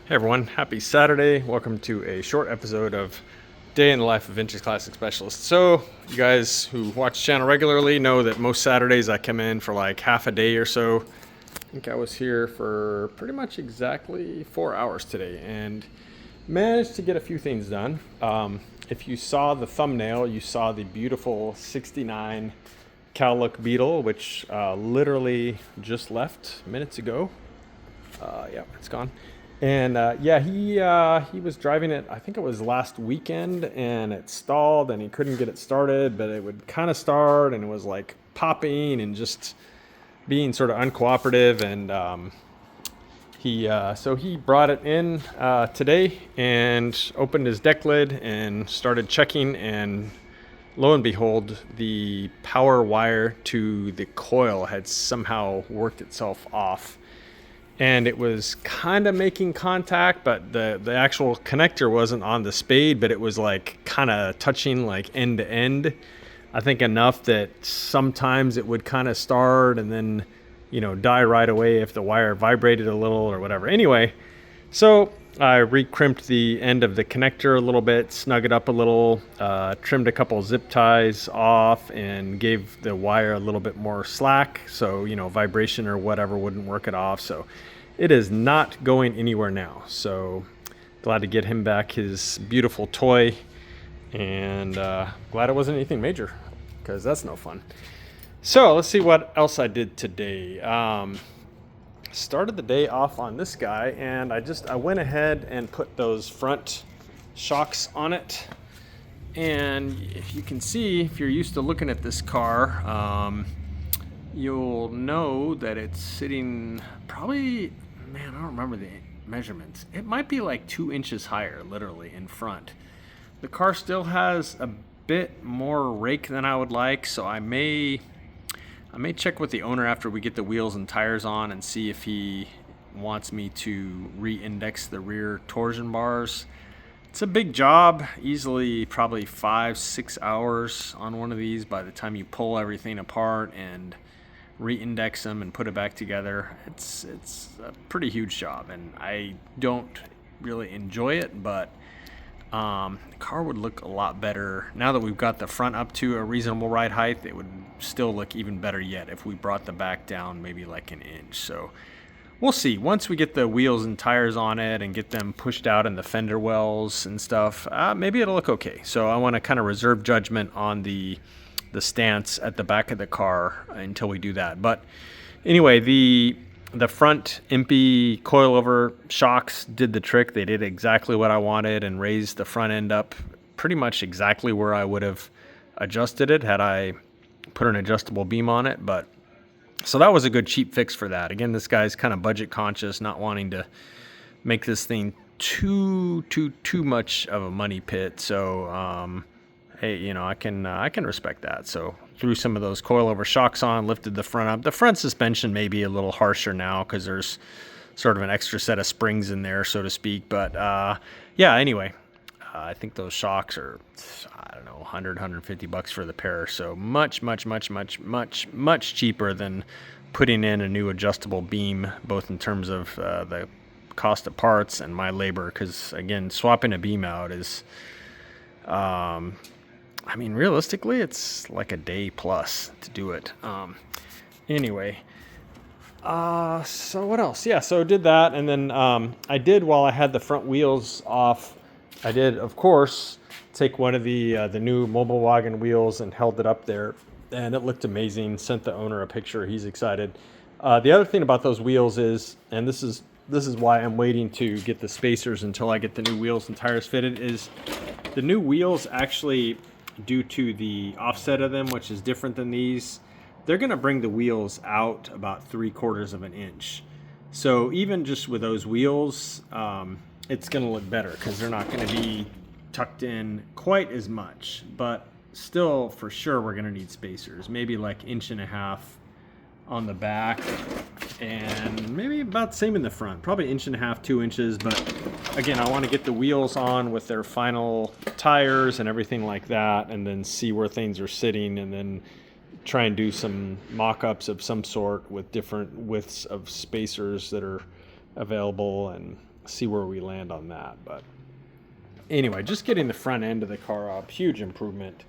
Hey everyone, happy Saturday. Welcome to a short episode of Day in the Life of Vintage Classic Specialist. So, you guys who watch the channel regularly know that most Saturdays I come in for like half a day or so. I think I was here for pretty much exactly 4 hours today and managed to get a few things done. If you saw the thumbnail, you saw the beautiful 69 Cowlook Beetle, which literally just left minutes ago. Yeah, it's gone. And he was driving it, I think it was last weekend, and it stalled and he couldn't get it started, but it would kind of start and it was like popping and just being sort of uncooperative. And so he brought it in today and opened his deck lid and started checking, and lo and behold, the power wire to the coil had somehow worked itself off. And it was kind of making contact, but the actual connector wasn't on the spade, but it was like kind of touching like end to end. I think enough that sometimes it would kind of start and then, die right away if the wire vibrated a little or whatever. Anyway, so I re-crimped the end of the connector a little bit, snug it up a little, trimmed a couple zip ties off, and gave the wire a little bit more slack so, vibration or whatever wouldn't work it off. So it is not going anywhere now. So glad to get him back his beautiful toy, and glad it wasn't anything major, because that's no fun. So let's see what else I did today. Started the day off on this guy, and I went ahead and put those front shocks on it. And if you can see, if you're used to looking at this car, you'll know that it's sitting probably, I don't remember the measurements. It might be like 2 inches higher, literally, in front. The car still has a bit more rake than I would like, so I may check with the owner after we get the wheels and tires on and see if he wants me to re-index the rear torsion bars. It's a big job, easily probably 5-6 hours on one of these by the time you pull everything apart and re-index them and put it back together. It's a pretty huge job, and I don't really enjoy it, but the car would look a lot better now that we've got the front up to a reasonable ride height. It would still look even better yet if we brought the back down maybe like an inch. So we'll see. Once we get the wheels and tires on it and get them pushed out in the fender wells and stuff, maybe it'll look okay. So I want to kind of reserve judgment on the stance at the back of the car until we do that. But anyway, the front impy coilover shocks did the trick. They did exactly what I wanted and raised the front end up pretty much exactly where I would have adjusted it had I put an adjustable beam on it. But so that was a good cheap fix for that. Again, this guy's kind of budget conscious, not wanting to make this thing too much of a money pit. So hey, I can respect that. So threw some of those coilover shocks on, lifted the front up. The front suspension may be a little harsher now because there's sort of an extra set of springs in there, so to speak. But anyway, I think those shocks are, I don't know, $100-$150 for the pair. So much cheaper than putting in a new adjustable beam, both in terms of the cost of parts and my labor. Because again, swapping a beam out is, realistically, it's like a day plus to do it. Anyway, so what else? Yeah, so did that, and then I did, while I had the front wheels off, I did, of course, take one of the new mobile wagon wheels and held it up there, and it looked amazing. Sent the owner a picture. He's excited. The other thing about those wheels is, and this is why I'm waiting to get the spacers until I get the new wheels and tires fitted, is the new wheels actually, due to the offset of them, which is different than these, they're going to bring the wheels out about 3/4 of an inch. So even just with those wheels, it's going to look better because they're not going to be tucked in quite as much. But still, for sure, we're going to need spacers, maybe like 1.5 inches on the back, and maybe about the same in the front, probably 1.5 inches, 2 inches. But again, I want to get the wheels on with their final tires and everything like that, and then see where things are sitting, and then try and do some mock-ups of some sort with different widths of spacers that are available, and see where we land on that. But anyway, just getting the front end of the car up, huge improvement.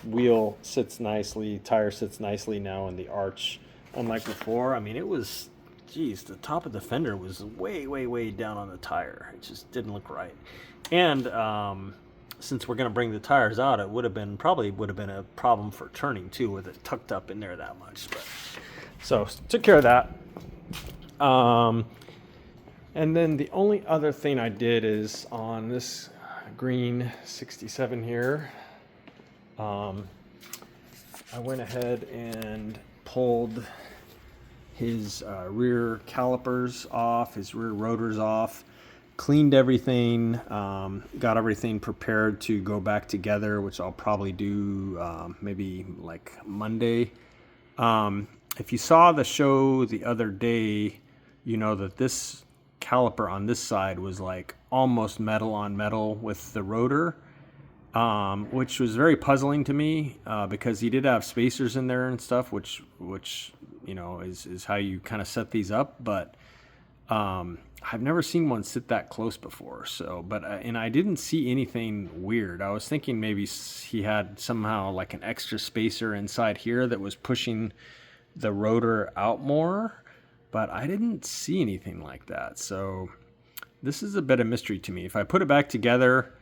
Wheel sits nicely, tire sits nicely now in the arch, unlike before. I mean, it was, geez, the top of the fender was way down on the tire. It just didn't look right. And since we're going to bring the tires out, it probably would have been a problem for turning too, with it tucked up in there that much. But so took care of that. And then the only other thing I did is on this green 67 here, I went ahead and pulled his rear calipers off, his rear rotors off, cleaned everything, got everything prepared to go back together, which I'll probably do maybe like Monday. If you saw the show the other day, you know that this caliper on this side was like almost metal on metal with the rotor, which was very puzzling to me, because he did have spacers in there and stuff, which you know is how you kind of set these up. But I've never seen one sit that close before. So, but and I didn't see anything weird. I was thinking maybe he had somehow like an extra spacer inside here that was pushing the rotor out more, but I didn't see anything like that. So this is a bit of mystery to me. If I put it back together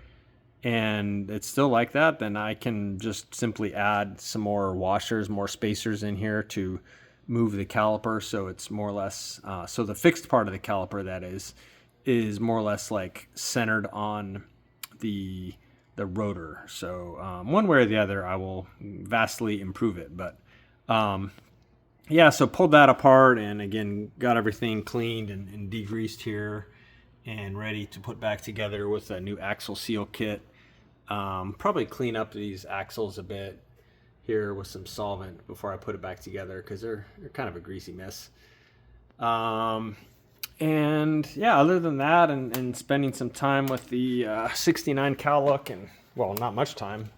and it's still like that, then I can just simply add some more washers, more spacers in here to move the caliper, so it's more or less, so the fixed part of the caliper, that is more or less like centered on the rotor. So one way or the other, I will vastly improve it. But yeah, so pulled that apart, and again got everything cleaned and degreased here and ready to put back together with a new axle seal kit. Probably clean up these axles a bit here with some solvent before I put it back together, because they're kind of a greasy mess. And yeah, other than that, and spending some time with the 69 cal look, and well, not much time,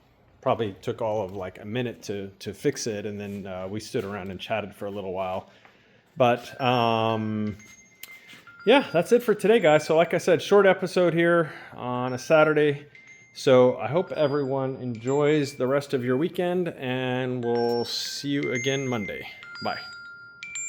probably took all of like a minute to fix it, and then we stood around and chatted for a little while. But yeah, that's it for today, guys. So like I said, short episode here on a Saturday. So I hope everyone enjoys the rest of your weekend, and we'll see you again Monday. Bye.